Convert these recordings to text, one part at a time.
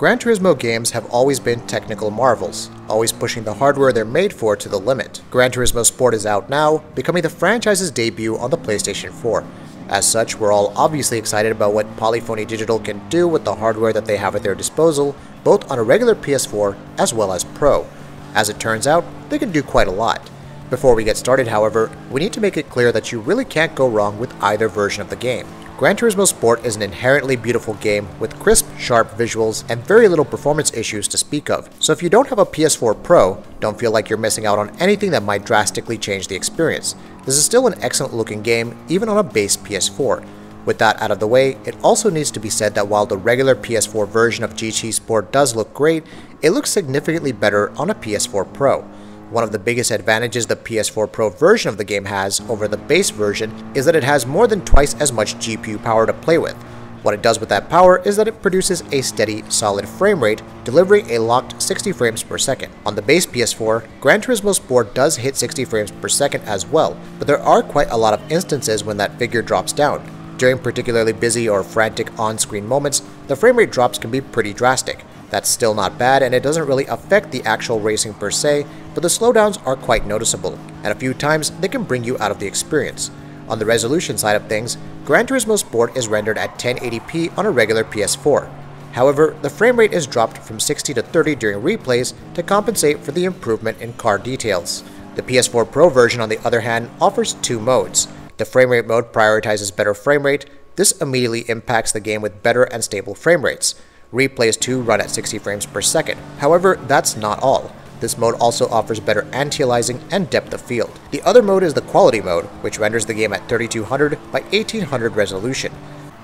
Gran Turismo games have always been technical marvels, always pushing the hardware they're made for to the limit. Gran Turismo Sport is out now, becoming the franchise's debut on the PlayStation 4. As such, we're all obviously excited about what Polyphony Digital can do with the hardware that they have at their disposal, both on a regular PS4 as well as Pro. As it turns out, they can do quite a lot. Before we get started, however, we need to make it clear that you really can't go wrong with either version of the game. Gran Turismo Sport is an inherently beautiful game with crisp, sharp visuals and very little performance issues to speak of. So if you don't have a PS4 Pro, don't feel like you're missing out on anything that might drastically change the experience. This is still an excellent looking game, even on a base PS4. With that out of the way, it also needs to be said that while the regular PS4 version of GT Sport does look great, it looks significantly better on a PS4 Pro. One of the biggest advantages the PS4 Pro version of the game has over the base version is that it has more than twice as much GPU power to play with. What it does with that power is that it produces a steady, solid frame rate, delivering a locked 60 frames per second. On the base PS4, Gran Turismo Sport does hit 60 frames per second as well, but there are quite a lot of instances when that figure drops down. During particularly busy or frantic on-screen moments, the frame rate drops can be pretty drastic. That's still not bad, and it doesn't really affect the actual racing per se, but the slowdowns are quite noticeable, and a few times they can bring you out of the experience. On the resolution side of things, Gran Turismo Sport is rendered at 1080p on a regular PS4. However, the frame rate is dropped from 60 to 30 during replays to compensate for the improvement in car details. The PS4 Pro version, on the other hand, offers two modes. The frame rate mode prioritizes better frame rate. This immediately impacts the game with better and stable frame rates. Replays too run at 60 frames per second. However, that's not all. This mode also offers better anti-aliasing and depth of field. The other mode is the quality mode, which renders the game at 3200 by 1800 resolution.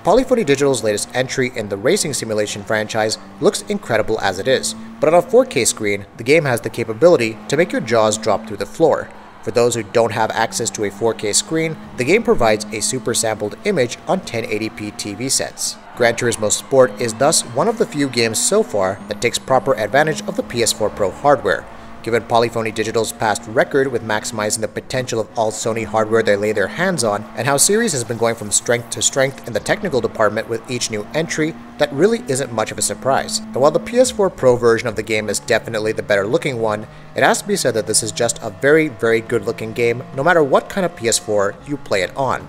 Polyphony Digital's latest entry in the racing simulation franchise looks incredible as it is, but on a 4K screen, the game has the capability to make your jaws drop through the floor. For those who don't have access to a 4K screen, the game provides a super sampled image on 1080p TV sets. Gran Turismo Sport is thus one of the few games so far that takes proper advantage of the PS4 Pro hardware. Given Polyphony Digital's past record with maximizing the potential of all Sony hardware they lay their hands on, and how series has been going from strength to strength in the technical department with each new entry, that really isn't much of a surprise. And while the PS4 Pro version of the game is definitely the better looking one, it has to be said that this is just a very good looking game no matter what kind of PS4 you play it on.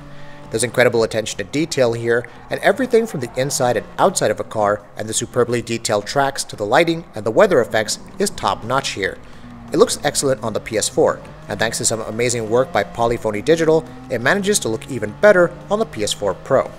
There's incredible attention to detail here, and everything from the inside and outside of a car and the superbly detailed tracks to the lighting and the weather effects is top notch here. It looks excellent on the PS4, and thanks to some amazing work by Polyphony Digital, it manages to look even better on the PS4 Pro.